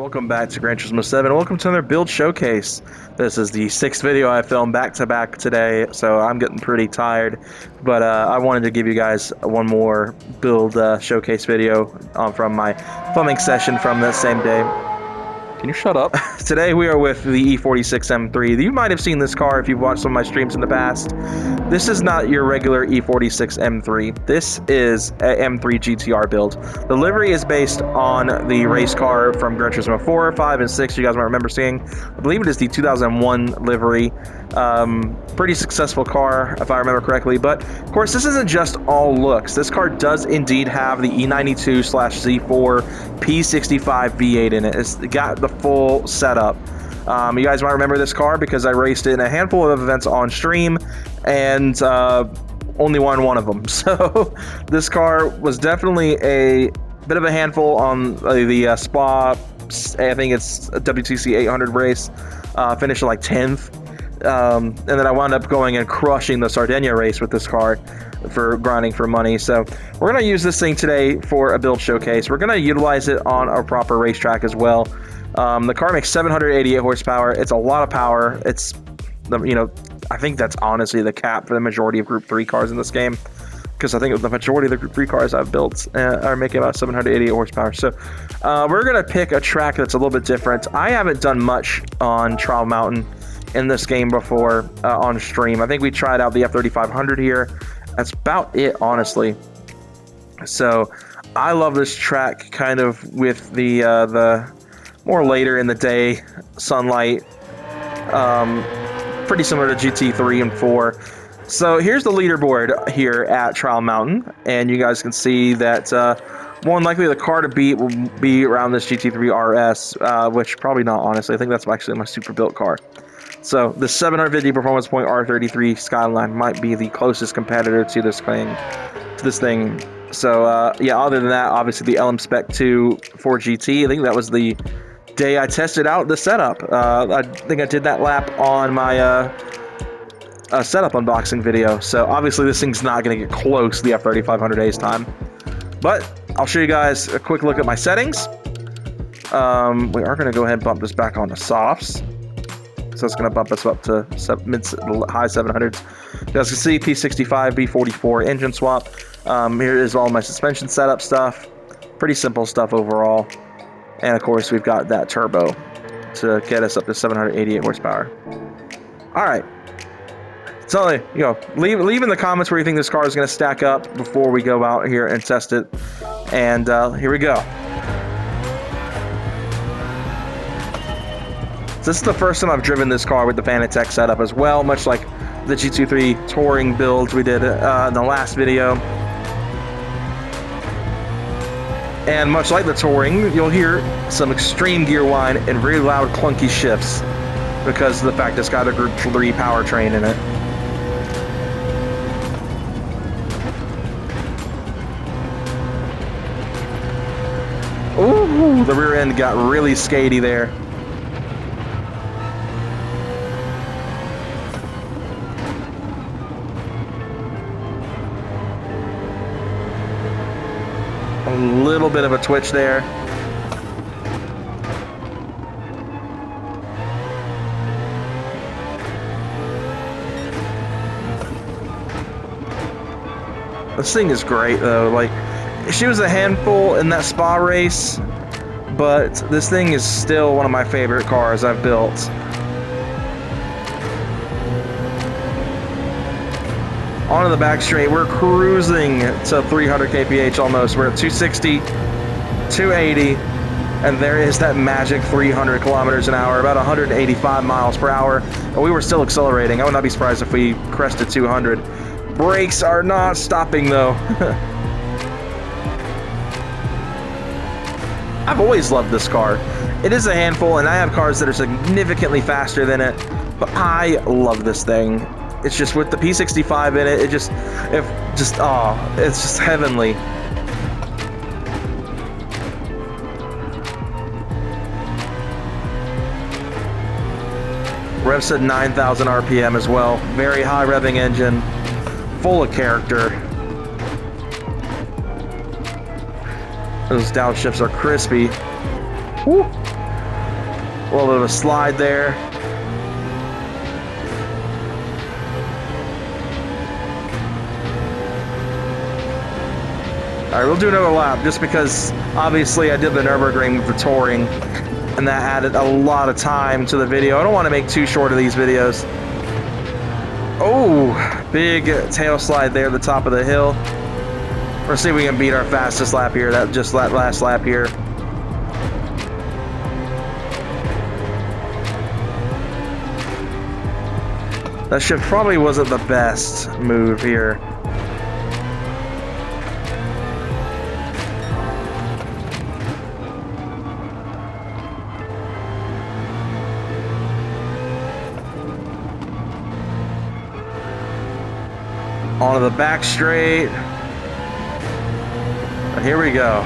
Welcome back to Gran Turismo 7. Welcome to another build showcase. This is the 6th video I filmed back-to-back today, so I'm getting pretty tired. But I wanted to give you guys one more build showcase video from my filming session from that same day. Can you shut up? Today we are with the E46 M3. You might have seen this car if you've watched some of my streams in the past. This is not your regular E46 M3. This is a M3 GTR build. The livery is based on the race car from Gran Turismo 4, 5, and 6 you guys might remember seeing. I believe it is the 2001 livery. Pretty successful car, if I remember correctly. But, of course, this isn't just all looks. This car does indeed have the E92/Z4 P65 V8 in it. It's got the full setup. You guys might remember this car because I raced it in a handful of events on stream and only won one of them. So this car was definitely a bit of a handful on the Spa, I think it's a WTC 800 race, finished like 10th. And then I wound up going and crushing the Sardinia race with this car for grinding for money. So we're going to use this thing today for a build showcase. We're going to utilize it on a proper racetrack as well. The car makes 788 horsepower. It's a lot of power. It's, I think that's honestly the cap for the majority of Group 3 cars in this game, because I think the majority of the Group 3 cars I've built are making about 788 horsepower. So we're going to pick a track that's a little bit different. I haven't done much on Trial Mountain in this game before on stream. I think we tried out the F3500 here. That's about it, honestly. So I love this track kind of with the more later in the day sunlight. Pretty similar to GT3 and 4. So here's the leaderboard here at Trial Mountain, and you guys can see that more than likely the car to beat will be around this GT3 RS, which probably not, honestly. I think that's actually my super built car. So the 750 performance point R33 Skyline might be the closest competitor to this thing. So yeah, other than that, obviously the LM Spec 2 for GT. I think that was the day I tested out the setup. I think I did that lap on my setup unboxing video. So obviously this thing's not going to get close to the F3500 A's time. But I'll show you guys a quick look at my settings. We are going to go ahead and bump this back onto softs. So it's going to bump us up to high 700s. You guys can see P65, B44 engine swap. Here is all my suspension setup stuff. Pretty simple stuff overall. And of course, we've got that turbo to get us up to 788 horsepower. All right. So, leave in the comments where you think this car is going to stack up before we go out here and test it. And here we go. So this is the first time I've driven this car with the Fanatec setup as well, much like the GT3 touring builds we did in the last video. And much like the touring, you'll hear some extreme gear whine and very loud clunky shifts because of the fact it's got a Group 3 powertrain in it. Ooh, the rear end got really skatey there. A little bit of a twitch there. This thing is great though. Like, she was a handful in that Spa race, but this thing is still one of my favorite cars I've built. Onto the back straight, we're cruising to 300 kph almost. We're at 260, 280, and there is that magic 300 kilometers an hour, about 185 miles per hour. And we were still accelerating. I would not be surprised if we crested 200. Brakes are not stopping though. I've always loved this car. It is a handful, and I have cars that are significantly faster than it, but I love this thing. It's just with the P65 in it, it's just heavenly. Revs at 9,000 RPM as well. Very high revving engine, full of character. Those downshifts are crispy. Woo. A little bit of a slide there. Alright, we'll do another lap just because obviously I did the Nürburgring with the touring and that added a lot of time to the video. I don't want to make too short of these videos. Oh, big tail slide there at the top of the hill. Let's see if we can beat our fastest lap here, that last lap here. That shift probably wasn't the best move here. Onto the back straight. And here we go.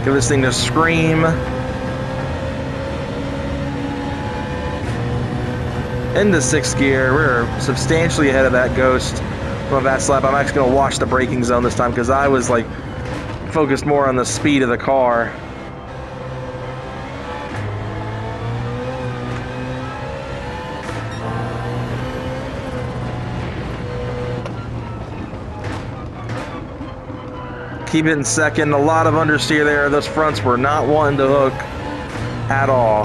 Give this thing to scream. Into 6th gear. We're substantially ahead of that Ghost from that slap. I'm actually going to watch the braking zone this time because I was like focused more on the speed of the car. Keep it in second. A lot of understeer there. Those fronts were not wanting to hook at all.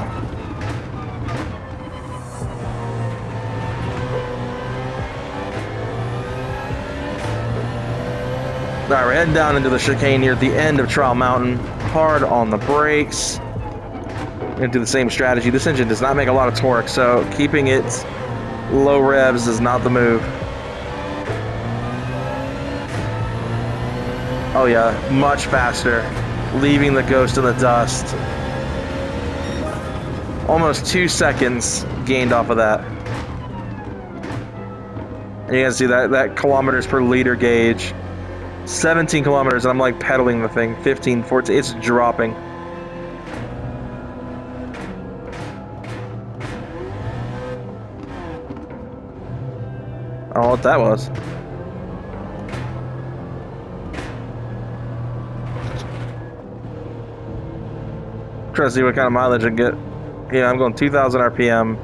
All right, we're heading down into the chicane here at the end of Trial Mountain. Hard on the brakes. Gonna do the same strategy. This engine does not make a lot of torque, so keeping it low revs is not the move. Oh yeah, much faster. Leaving the Ghost in the dust. Almost 2 seconds gained off of that. And you can see that kilometers per liter gauge. 17 kilometers, and I'm like pedaling the thing. 15, 14, it's dropping. I don't know what that was. Trying to see what kind of mileage I can get. Yeah, I'm going 2,000 RPM.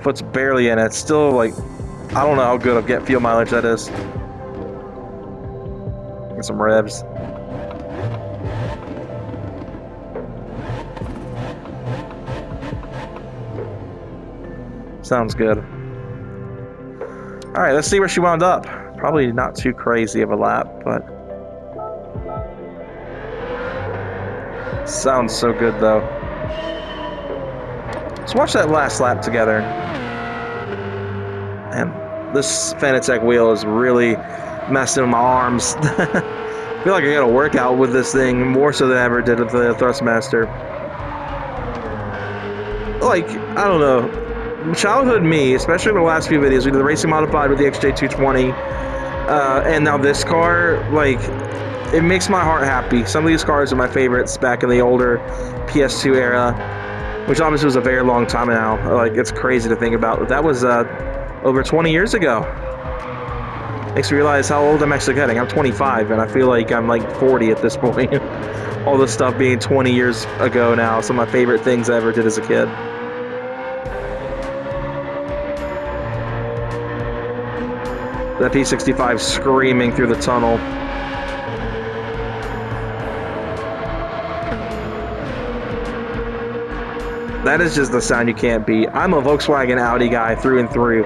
Foot's barely in it. It's still like, I don't know how good of get fuel mileage that is. Get some revs. Sounds good. All right, let's see where she wound up. Probably not too crazy of a lap, but sounds so good though. Let's watch that last lap together. Man, this Fanatec wheel is really messing with my arms. I feel like I got a workout with this thing more so than I ever did with the Thrustmaster. Like, I don't know. Childhood me, especially in the last few videos, we did the Racing Modified with the XJ220, and now this car, like, it makes my heart happy. Some of these cars are my favorites back in the older PS2 era, which obviously was a very long time now. Like, it's crazy to think about. That was over 20 years ago. Makes me realize how old I'm actually getting. I'm 25, and I feel like I'm like 40 at this point. All this stuff being 20 years ago now. Some of my favorite things I ever did as a kid. That P65 screaming through the tunnel. That is just the sound you can't beat. I'm a Volkswagen Audi guy through and through,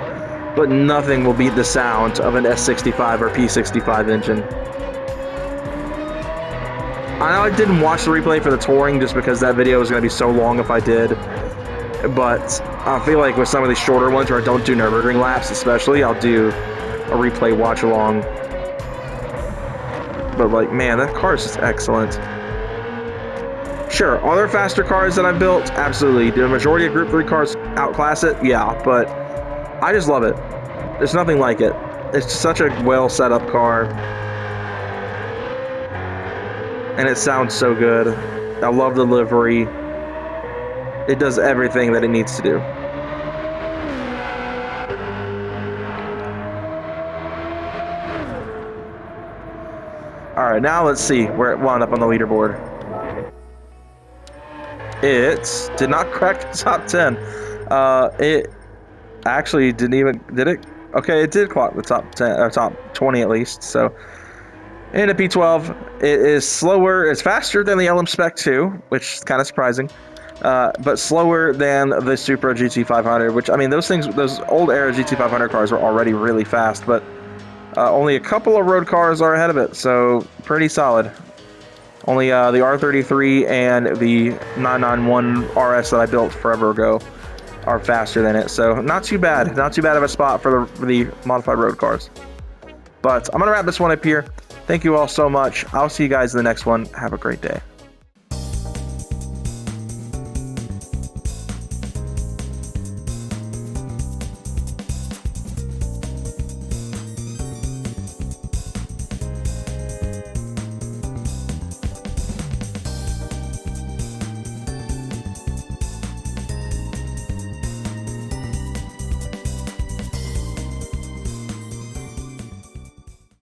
but nothing will beat the sound of an S65 or P65 engine. I know I didn't watch the replay for the touring just because that video was going to be so long if I did, but I feel like with some of these shorter ones where I don't do Nürburgring laps especially, I'll do a replay watch along. But like, man, that car is just excellent. Sure, are there faster cars that I've built? Absolutely. Do the majority of Group 3 cars outclass it? Yeah, but I just love it. There's nothing like it. It's such a well set up car. And it sounds so good. I love the livery. It does everything that it needs to do. Alright, now let's see where it wound up on the leaderboard. It did not crack the top 10. It actually didn't even, did it? Okay, it did clock the top 10, or top 20 at least. So in a P12, it is slower. It's faster than the LM Spec 2, which is kind of surprising. But slower than the Supra GT500, which, I mean, those old era GT500 cars were already really fast, but only a couple of road cars are ahead of it, so pretty solid. Only the R33 and the 991 RS that I built forever ago are faster than it, so not too bad. Not too bad of a spot for the modified road cars. But I'm going to wrap this one up here. Thank you all so much. I'll see you guys in the next one. Have a great day.